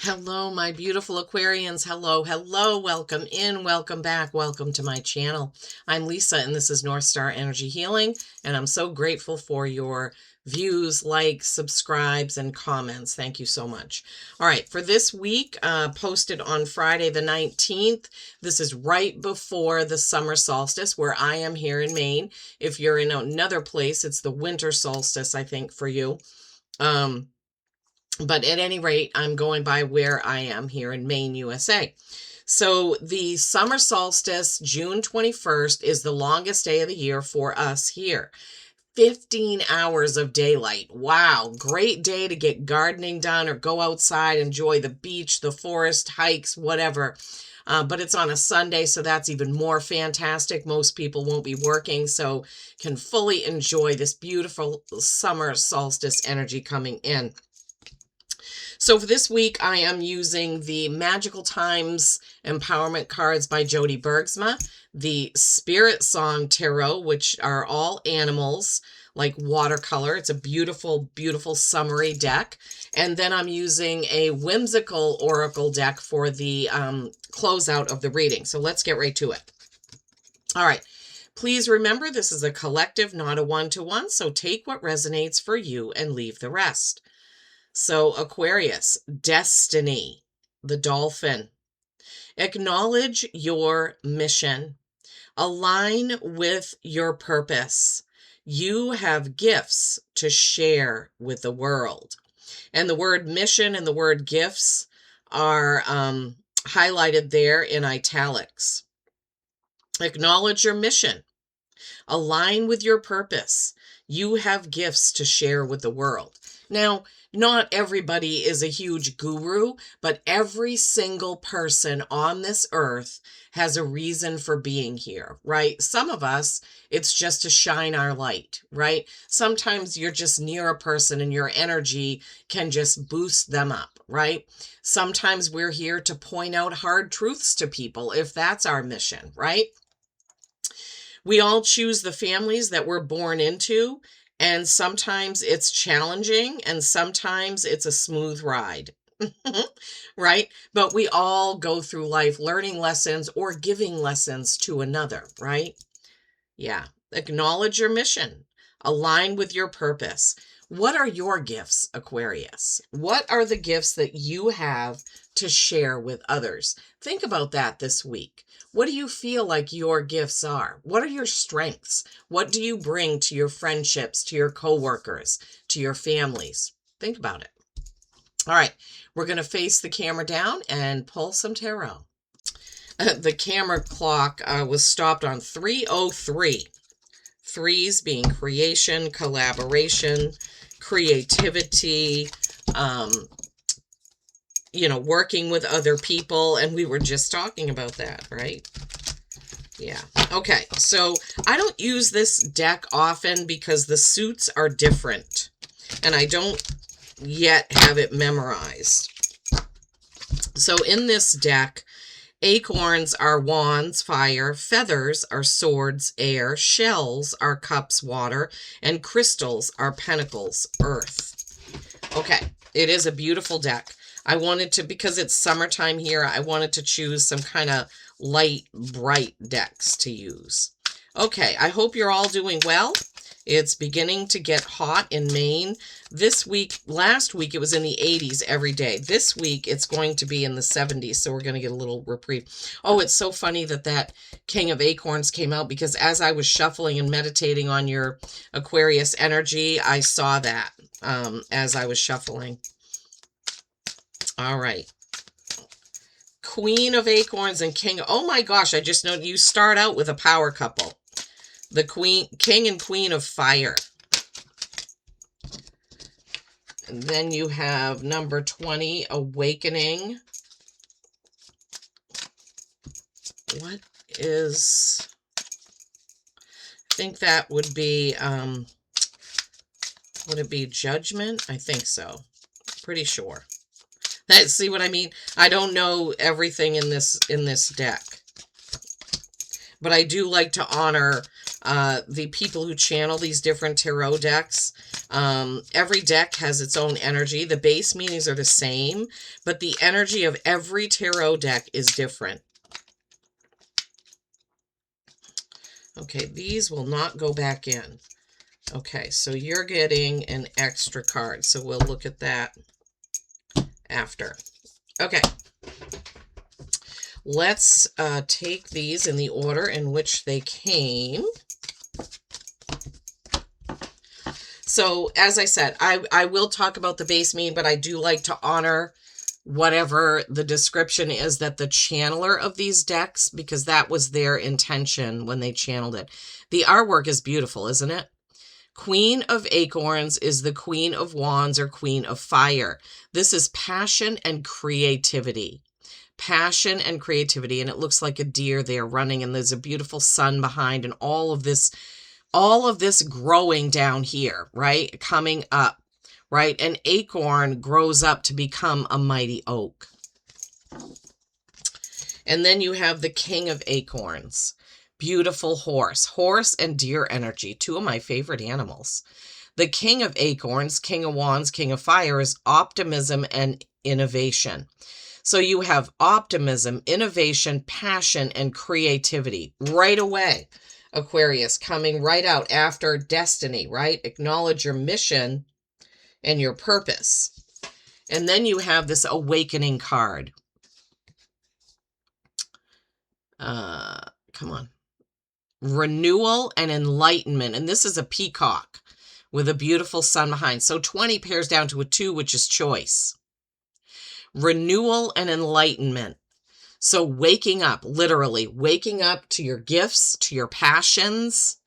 Hello, my beautiful Aquarians. Hello, hello. Welcome in, welcome back, welcome to my channel. I'm Lisa, and this is North Star Energy Healing, and I'm so grateful for your views, likes, subscribes, and comments. Thank you so much. All right, for this week, posted on Friday the 19th, this is right before the summer solstice, where I am here in Maine. If you're in another place, it's the winter solstice, I think, for you. But at any rate, I'm going by where I am here in Maine, USA. So the summer solstice, June 21st, is the longest day of the year for us here. 15 hours of daylight. Wow, great day to get gardening done or go outside, enjoy the beach, the forest, hikes, whatever. But it's on a Sunday, so that's even more fantastic. Most people won't be working, so can fully enjoy this beautiful summer solstice energy coming in. So for this week, I am using the Magical Times Empowerment cards by Jody Bergsma, the Spirit Song Tarot, which are all animals, like watercolor. It's a beautiful, beautiful summery deck. And then I'm using a whimsical oracle deck for the closeout of the reading. So let's get right to it. All right. Please remember, this is a collective, not a one-to-one. So take what resonates for you and leave the rest. So Aquarius, destiny, the dolphin. Acknowledge your mission. Align with your purpose. You have gifts to share with the world. And the word mission and the word gifts are highlighted there in italics. Acknowledge your mission. Align with your purpose. You have gifts to share with the world. Now, not everybody is a huge guru, but every single person on this earth has a reason for being here, right? Some of us, it's just to shine our light, right? Sometimes you're just near a person and your energy can just boost them up, right? Sometimes we're here to point out hard truths to people, if that's our mission, right? We all choose the families that we're born into, and sometimes it's challenging and sometimes it's a smooth ride, right? But we all go through life learning lessons or giving lessons to another, right? Yeah. Acknowledge your mission. Align with your purpose. What are your gifts, Aquarius? What are the gifts that you have to share with others? Think about that this week. What do you feel like your gifts are? What are your strengths? What do you bring to your friendships, to your coworkers, to your families? Think about it. All right, we're going to face the camera down and pull some tarot. The camera clock was stopped on 3:03. Threes being creation, collaboration, creativity, working with other people. And we were just talking about that, right? Yeah. Okay. So I don't use this deck often because the suits are different and I don't yet have it memorized. So in this deck, acorns are wands, fire, feathers are swords, air, shells are cups, water, and crystals are pentacles, earth. Okay, it is a beautiful deck. I wanted to, because it's summertime here, I wanted to choose some kind of light, bright decks to use. Okay, I hope you're all doing well. It's beginning to get hot in Maine. This week, last week, it was in the 80s every day. This week, it's going to be in the 70s, so we're going to get a little reprieve. Oh, it's so funny that King of Acorns came out, because as I was shuffling and meditating on your Aquarius energy, I saw that as I was shuffling. All right. Queen of Acorns and King. Oh my gosh, I just know you start out with a power couple. The King and Queen of Fire. And then you have number 20, Awakening. What is... I think that would be... would it be Judgment? I think so. Pretty sure. See what I mean? I don't know everything in this deck. But I do like to honor the people who channel these different tarot decks, Every deck has its own energy. The base meanings are the same, but the energy of every tarot deck is different. Okay, these will not go back in. Okay, so you're getting an extra card, so we'll look at that after. Okay, let's take these in the order in which they came. So, as I said, I will talk about the base meaning, but I do like to honor whatever the description is that the channeler of these decks, because that was their intention when they channeled it. The artwork is beautiful, isn't it? Queen of Acorns is the Queen of Wands or Queen of Fire. This is passion and creativity. Passion and creativity. And it looks like a deer there running, and there's a beautiful sun behind, and all of this growing down here, right? Coming up, right? An acorn grows up to become a mighty oak. And then you have the King of Acorns. Beautiful horse. Horse and deer energy, two of my favorite animals. The King of Acorns, King of Wands, King of Fire is optimism and innovation. So you have optimism, innovation, passion, and creativity right away. Aquarius, coming right out after destiny, right? Acknowledge your mission and your purpose. And then you have this awakening card. Come on. Renewal and enlightenment. And this is a peacock with a beautiful sun behind. So 20 pairs down to a 2, which is choice. Renewal and enlightenment. So waking up, literally waking up to your gifts, to your passions,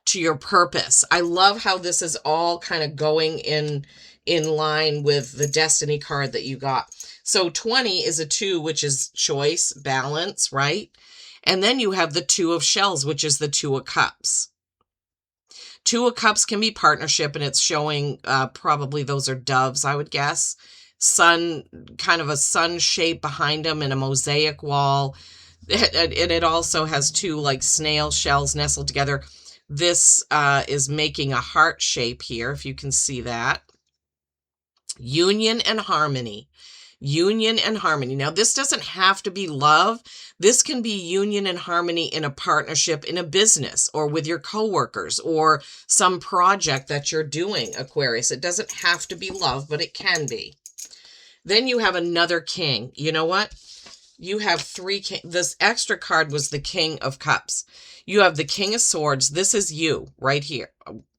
to your purpose. I love how this is all kind of going in line with the destiny card that you got. So 20 is a 2, which is choice, balance, right? And then you have the 2 of shells, which is the 2 of cups. 2 of cups can be partnership, and it's showing probably those are doves, I would guess. Sun, kind of a sun shape behind them in a mosaic wall. And it also has 2 like snail shells nestled together. This is making a heart shape here, if you can see that. Union and harmony. Union and harmony. Now, this doesn't have to be love. This can be union and harmony in a partnership, in a business, or with your coworkers, or some project that you're doing, Aquarius. It doesn't have to be love, but it can be. Then you have another king. You know what? You have 3 king. This extra card was the King of Cups. You have the King of Swords. This is you right here.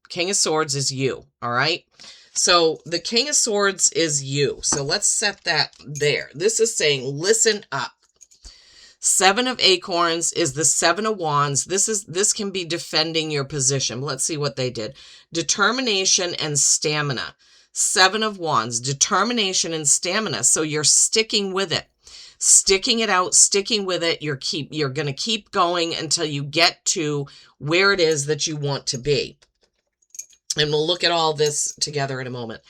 King of Swords is you. All right. So the King of Swords is you. So let's set that there. This is saying, listen up. 7 of Acorns is the 7 of Wands. This can be defending your position. Let's see what they did. Determination and stamina. 7 of Wands, determination and stamina. So you're sticking with it, sticking it out, sticking with it. You're going to keep going until you get to where it is that you want to be. And we'll look at all this together in a moment.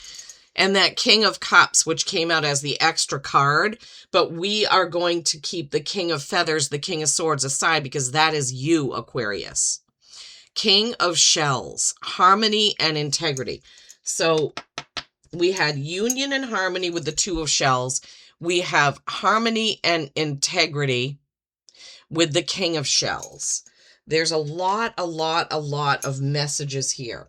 And that King of Cups, which came out as the extra card, but we are going to keep the King of Feathers, the King of Swords aside, because that is you, Aquarius. King of Shells, harmony and integrity. So we had union and harmony with the 2 of shells. We have harmony and integrity with the King of Shells. There's a lot of messages here.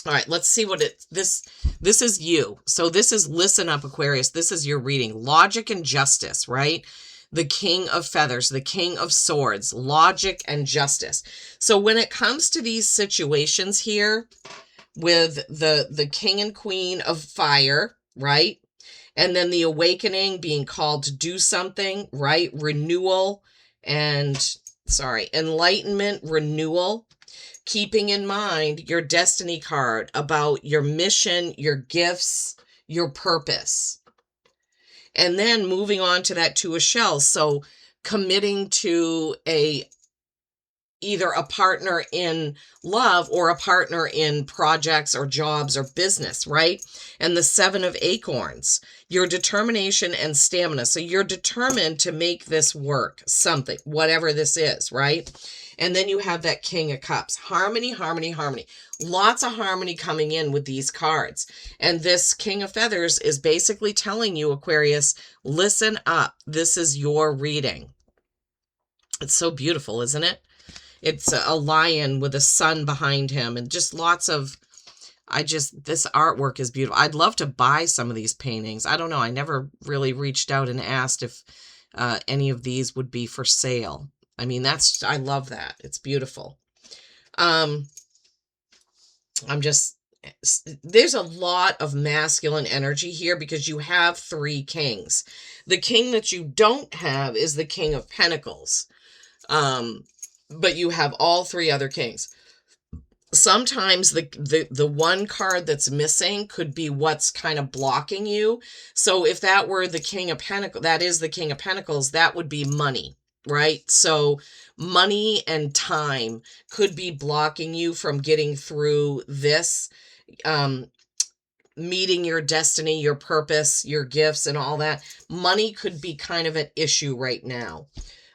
All right, let's see what this is you. So this is listen up, Aquarius. This is your reading. Logic and justice, right? The King of Feathers, the King of Swords, logic and justice. So when it comes to these situations here, with the King and Queen of Fire, right? And then the awakening, being called to do something, right? Renewal and, enlightenment, renewal. Keeping in mind your destiny card about your mission, your gifts, your purpose. And then moving on to that 2 of shells. So committing to a either a partner in love or a partner in projects or jobs or business, right? And the 7 of acorns, your determination and stamina. So you're determined to make this work, something, whatever this is, right? And then you have that King of Cups, harmony, harmony, harmony. Lots of harmony coming in with these cards. And this King of Feathers is basically telling you, Aquarius, listen up. This is your reading. It's so beautiful, isn't it? It's a lion with a sun behind him and just lots of, this artwork is beautiful. I'd love to buy some of these paintings. I don't know. I never really reached out and asked if any of these would be for sale. I mean, I love that. It's beautiful. There's a lot of masculine energy here because you have 3 kings. The king that you don't have is the King of Pentacles. But you have all 3 other kings. Sometimes the one card that's missing could be what's kind of blocking you. So if that were the King of Pentacles, that is the King of Pentacles, that would be money, right? So money and time could be blocking you from getting through this, meeting your destiny, your purpose, your gifts, and all that. Money could be kind of an issue right now.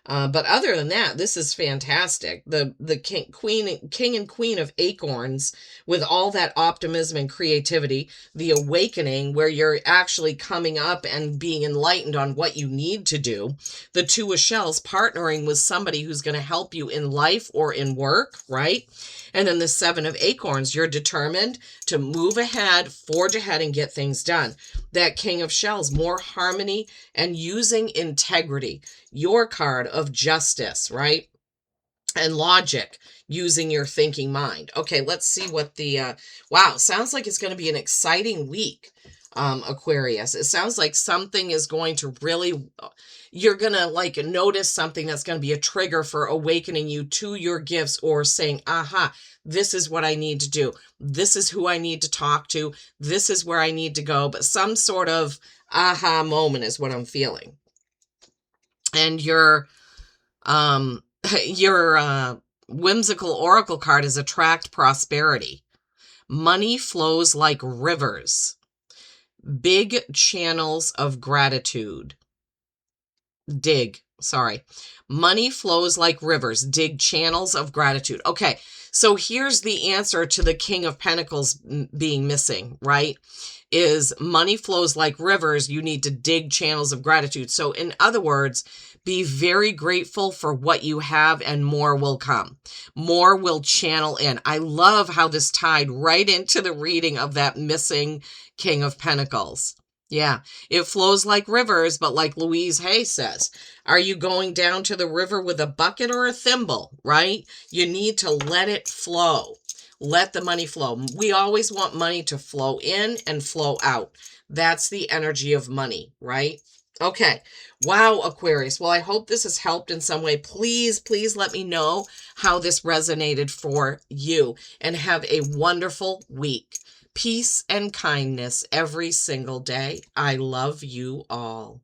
But other than that, this is fantastic. The king and queen of acorns with all that optimism and creativity, the awakening where you're actually coming up and being enlightened on what you need to do. The 2 of shells, partnering with somebody who's going to help you in life or in work, right? And then the 7 of acorns, you're determined to move ahead, forge ahead, and get things done. That King of Shells, more harmony and using integrity. Your card of justice, right? And logic, using your thinking mind. Okay, let's see what the, wow, sounds like it's going to be an exciting week, Aquarius. It sounds like something is going to really, you're going to like notice something that's going to be a trigger for awakening you to your gifts or saying, aha, this is what I need to do. This is who I need to talk to. This is where I need to go. But some sort of aha moment is what I'm feeling. And your whimsical oracle card is attract prosperity. Money flows like rivers. Big channels of gratitude. Money flows like rivers. Dig channels of gratitude. Okay, so here's the answer to the King of Pentacles being missing, right? Is money flows like rivers. You need to dig channels of gratitude. So in other words, be very grateful for what you have and more will come. More will channel in. I love how this tied right into the reading of that missing King of Pentacles. Yeah, it flows like rivers, but like Louise Hay says, are you going down to the river with a bucket or a thimble, right? You need to let it flow. Let the money flow. We always want money to flow in and flow out. That's the energy of money, right? Okay. Wow, Aquarius. Well, I hope this has helped in some way. Please, please let me know how this resonated for you and have a wonderful week. Peace and kindness every single day. I love you all.